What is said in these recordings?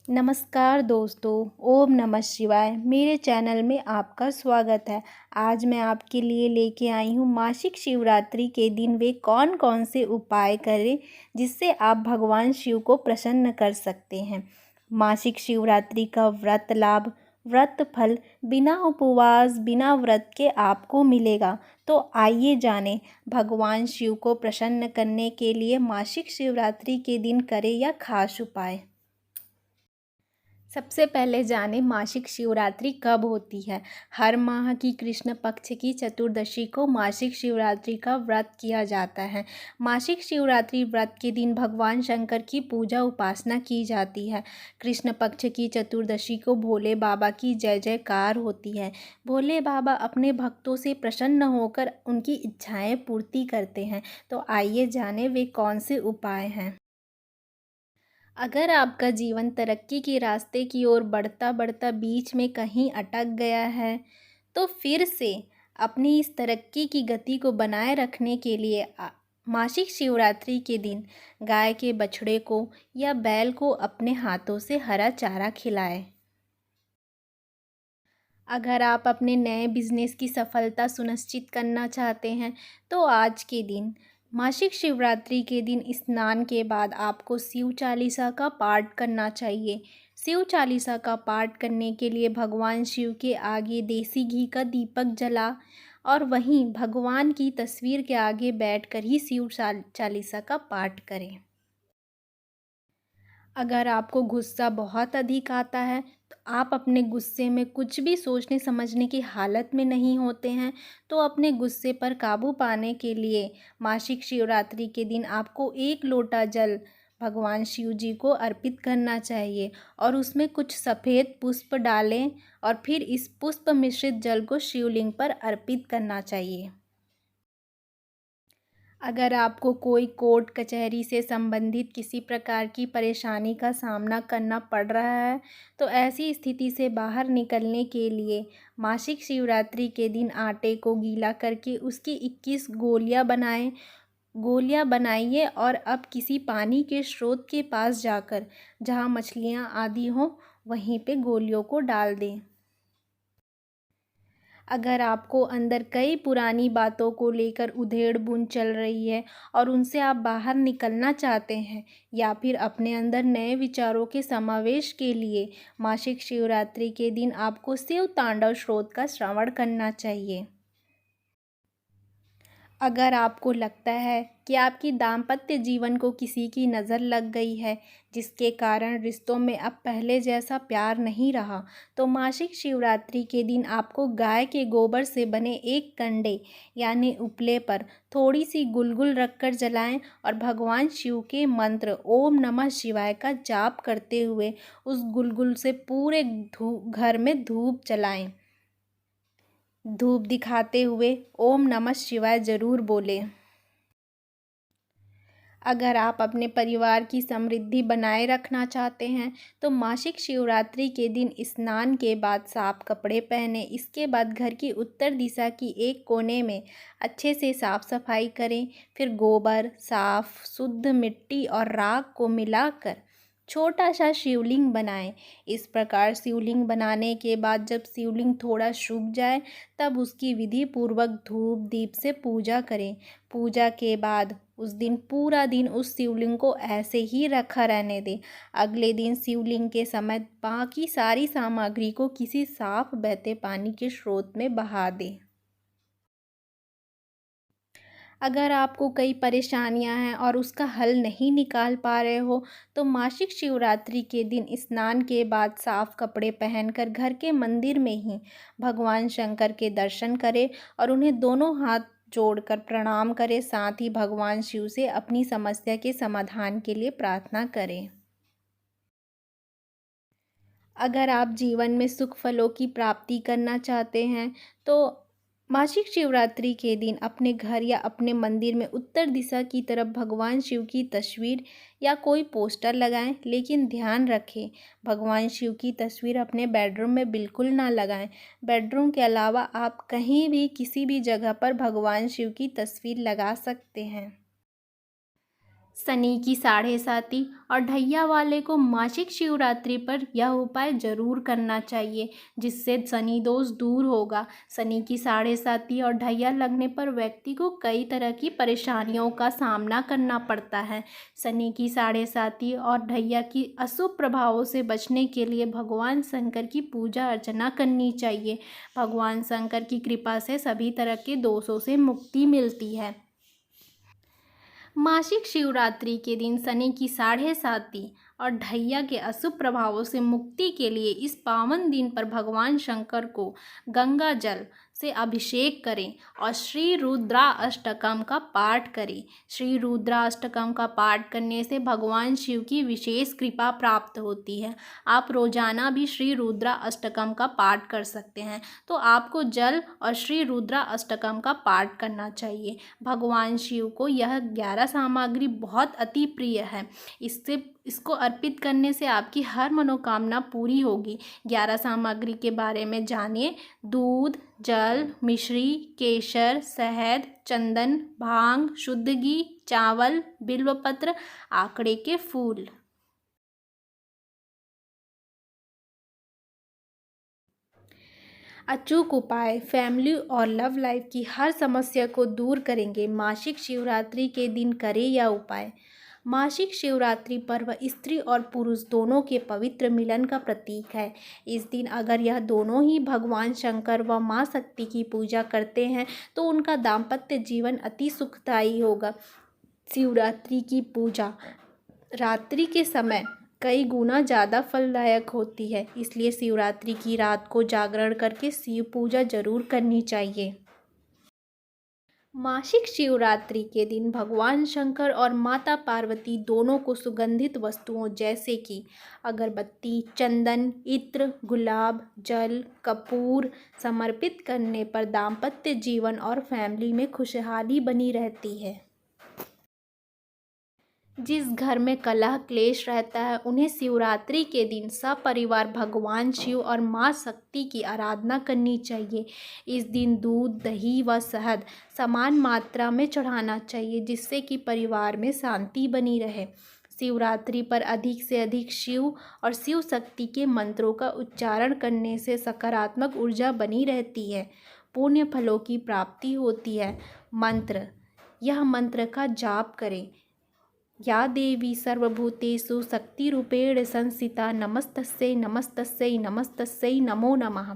नमस्कार दोस्तों। ओम नमः शिवाय। मेरे चैनल में आपका स्वागत है। आज मैं आपके लिए लेके आई हूँ मासिक शिवरात्रि के दिन वे कौन कौन से उपाय करें जिससे आप भगवान शिव को प्रसन्न कर सकते हैं। मासिक शिवरात्रि का व्रत लाभ, व्रत फल बिना उपवास बिना व्रत के आपको मिलेगा। तो आइए जानें भगवान शिव को प्रसन्न करने के लिए मासिक शिवरात्रि के दिन करें या खास उपाय। सबसे पहले जाने मासिक शिवरात्रि कब होती है। हर माह की कृष्ण पक्ष की चतुर्दशी को मासिक शिवरात्रि का व्रत किया जाता है। मासिक शिवरात्रि व्रत के दिन भगवान शंकर की पूजा उपासना की जाती है। कृष्ण पक्ष की चतुर्दशी को भोले बाबा की जय जयकार होती है। भोले बाबा अपने भक्तों से प्रसन्न होकर उनकी इच्छाएं पूर्ति करते हैं। तो आइए जाने वे कौन से उपाय हैं। अगर आपका जीवन तरक्की के रास्ते की ओर बढ़ता बढ़ता बीच में कहीं अटक गया है, तो फिर से अपनी इस तरक्की की गति को बनाए रखने के लिए मासिक शिवरात्रि के दिन गाय के बछड़े को या बैल को अपने हाथों से हरा चारा खिलाएं। अगर आप अपने नए बिजनेस की सफलता सुनिश्चित करना चाहते हैं, तो आज के दिन मासिक शिवरात्रि के दिन स्नान के बाद आपको शिव चालीसा का पाठ करना चाहिए। शिव चालीसा का पाठ करने के लिए भगवान शिव के आगे देसी घी का दीपक जला और वहीं भगवान की तस्वीर के आगे बैठकर ही शिव चालीसा का पाठ करें। अगर आपको गुस्सा बहुत अधिक आता है, तो आप अपने गुस्से में कुछ भी सोचने समझने की हालत में नहीं होते हैं, तो अपने गुस्से पर काबू पाने के लिए मासिक शिवरात्रि के दिन आपको 1 लोटा जल भगवान शिव जी को अर्पित करना चाहिए और उसमें कुछ सफ़ेद पुष्प डालें और फिर इस पुष्प मिश्रित जल को शिवलिंग पर अर्पित करना चाहिए। अगर आपको कोई कोर्ट कचहरी से संबंधित किसी प्रकार की परेशानी का सामना करना पड़ रहा है, तो ऐसी स्थिति से बाहर निकलने के लिए मासिक शिवरात्रि के दिन आटे को गीला करके उसकी 21 गोलियां बनाइए और अब किसी पानी के स्रोत के पास जाकर जहां मछलियां आदि हों वहीं पे गोलियों को डाल दें। अगर आपको अंदर कई पुरानी बातों को लेकर उधेड़-बुन चल रही है और उनसे आप बाहर निकलना चाहते हैं या फिर अपने अंदर नए विचारों के समावेश के लिए मासिक शिवरात्रि के दिन आपको शिव तांडव स्तोत्र का श्रवण करना चाहिए। अगर आपको लगता है कि आपकी दाम्पत्य जीवन को किसी की नज़र लग गई है जिसके कारण रिश्तों में अब पहले जैसा प्यार नहीं रहा, तो मासिक शिवरात्रि के दिन आपको गाय के गोबर से बने एक कंडे यानी उपले पर थोड़ी सी गुलगुल रखकर जलाएं और भगवान शिव के मंत्र ओम नमः शिवाय का जाप करते हुए उस गुलगुल से पूरे घर में धूप जलाएं। धूप दिखाते हुए ओम नमः शिवाय ज़रूर बोलें। अगर आप अपने परिवार की समृद्धि बनाए रखना चाहते हैं, तो मासिक शिवरात्रि के दिन स्नान के बाद साफ कपड़े पहनें। इसके बाद घर की उत्तर दिशा की एक कोने में अच्छे से साफ सफाई करें। फिर गोबर, साफ शुद्ध मिट्टी और राख को मिलाकर छोटा सा शिवलिंग बनाएं। इस प्रकार शिवलिंग बनाने के बाद जब शिवलिंग थोड़ा सूख जाए, तब उसकी विधि पूर्वक धूप दीप से पूजा करें। पूजा के बाद उस दिन पूरा दिन उस शिवलिंग को ऐसे ही रखा रहने दें। अगले दिन शिवलिंग के समय बाकी सारी सामग्री को किसी साफ बहते पानी के स्रोत में बहा दें। अगर आपको कई परेशानियां हैं और उसका हल नहीं निकाल पा रहे हो, तो मासिक शिवरात्रि के दिन स्नान के बाद साफ कपड़े पहनकर घर के मंदिर में ही भगवान शंकर के दर्शन करें और उन्हें दोनों हाथ जोड़कर प्रणाम करें। साथ ही भगवान शिव से अपनी समस्या के समाधान के लिए प्रार्थना करें। अगर आप जीवन में सुख फलों की प्राप्ति करना चाहते हैं, तो मासिक शिवरात्रि के दिन अपने घर या अपने मंदिर में उत्तर दिशा की तरफ भगवान शिव की तस्वीर या कोई पोस्टर लगाएं। लेकिन ध्यान रखें, भगवान शिव की तस्वीर अपने बेडरूम में बिल्कुल ना लगाएं। बेडरूम के अलावा आप कहीं भी किसी भी जगह पर भगवान शिव की तस्वीर लगा सकते हैं। शनि की साढ़े साती और ढैया वाले को मासिक शिवरात्रि पर यह उपाय जरूर करना चाहिए, जिससे शनि दोष दूर होगा। शनि की साढ़े साती और ढैया लगने पर व्यक्ति को कई तरह की परेशानियों का सामना करना पड़ता है। शनि की साढ़े साती और ढैया की अशुभ प्रभावों से बचने के लिए भगवान शंकर की पूजा अर्चना करनी चाहिए। भगवान शंकर की कृपा से सभी तरह के दोषों से मुक्ति मिलती है। मासिक शिवरात्रि के दिन शनि की साढ़े साती और ढैया के अशुभ प्रभावों से मुक्ति के लिए इस पावन दिन पर भगवान शंकर को गंगा जल से अभिषेक करें और श्री रुद्रा अष्टकम का पाठ करें। श्री रुद्रा अष्टकम का पाठ करने से भगवान शिव की विशेष कृपा प्राप्त होती है। आप रोजाना भी श्री रुद्रा अष्टकम का पाठ कर सकते हैं। तो आपको जल और श्री रुद्रा अष्टकम का पाठ करना चाहिए। भगवान शिव को यह 11 सामग्री बहुत अति प्रिय है। इसको अर्पित करने से आपकी हर मनोकामना पूरी होगी। 11 सामग्री के बारे में जानिए। दूध, जल, मिश्री, केसर, शहद, चंदन, भांग, शुद्ध घी, चावल, बिल्वपत्र, आकड़े के फूल। अचूक उपाय फैमिली और लव लाइफ की हर समस्या को दूर करेंगे। मासिक शिवरात्रि के दिन करें यह उपाय। मासिक शिवरात्रि पर्व स्त्री और पुरुष दोनों के पवित्र मिलन का प्रतीक है। इस दिन अगर यह दोनों ही भगवान शंकर व माँ शक्ति की पूजा करते हैं तो उनका दाम्पत्य जीवन अति सुखदायी होगा। शिवरात्रि की पूजा रात्रि के समय कई गुना ज़्यादा फलदायक होती है, इसलिए शिवरात्रि की रात को जागरण करके शिव पूजा जरूर करनी चाहिए। मासिक शिवरात्रि के दिन भगवान शंकर और माता पार्वती दोनों को सुगंधित वस्तुओं जैसे कि अगरबत्ती, चंदन, इत्र, गुलाब, जल, कपूर समर्पित करने पर दाम्पत्य जीवन और फैमिली में खुशहाली बनी रहती है। जिस घर में कलह क्लेश रहता है उन्हें शिवरात्रि के दिन सपरिवार भगवान शिव और माँ शक्ति की आराधना करनी चाहिए। इस दिन दूध, दही व शहद समान मात्रा में चढ़ाना चाहिए, जिससे कि परिवार में शांति बनी रहे। शिवरात्रि पर अधिक से अधिक शिव और शिव शक्ति के मंत्रों का उच्चारण करने से सकारात्मक ऊर्जा बनी रहती है, पुण्य फलों की प्राप्ति होती है। यह मंत्र का जाप करें। या देवी सर्वभूतेषु शक्तिरूपेण संस्थिता नमस्तस्यै नमस्तस्यै नमस्तस्यै नमो नमः।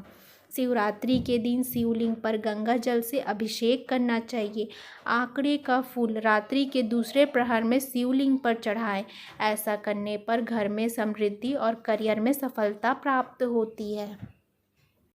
शिवरात्रि के दिन शिवलिंग पर गंगा जल से अभिषेक करना चाहिए। आंकड़े का फूल रात्रि के दूसरे प्रहर में शिवलिंग पर चढ़ाएं। ऐसा करने पर घर में समृद्धि और करियर में सफलता प्राप्त होती है।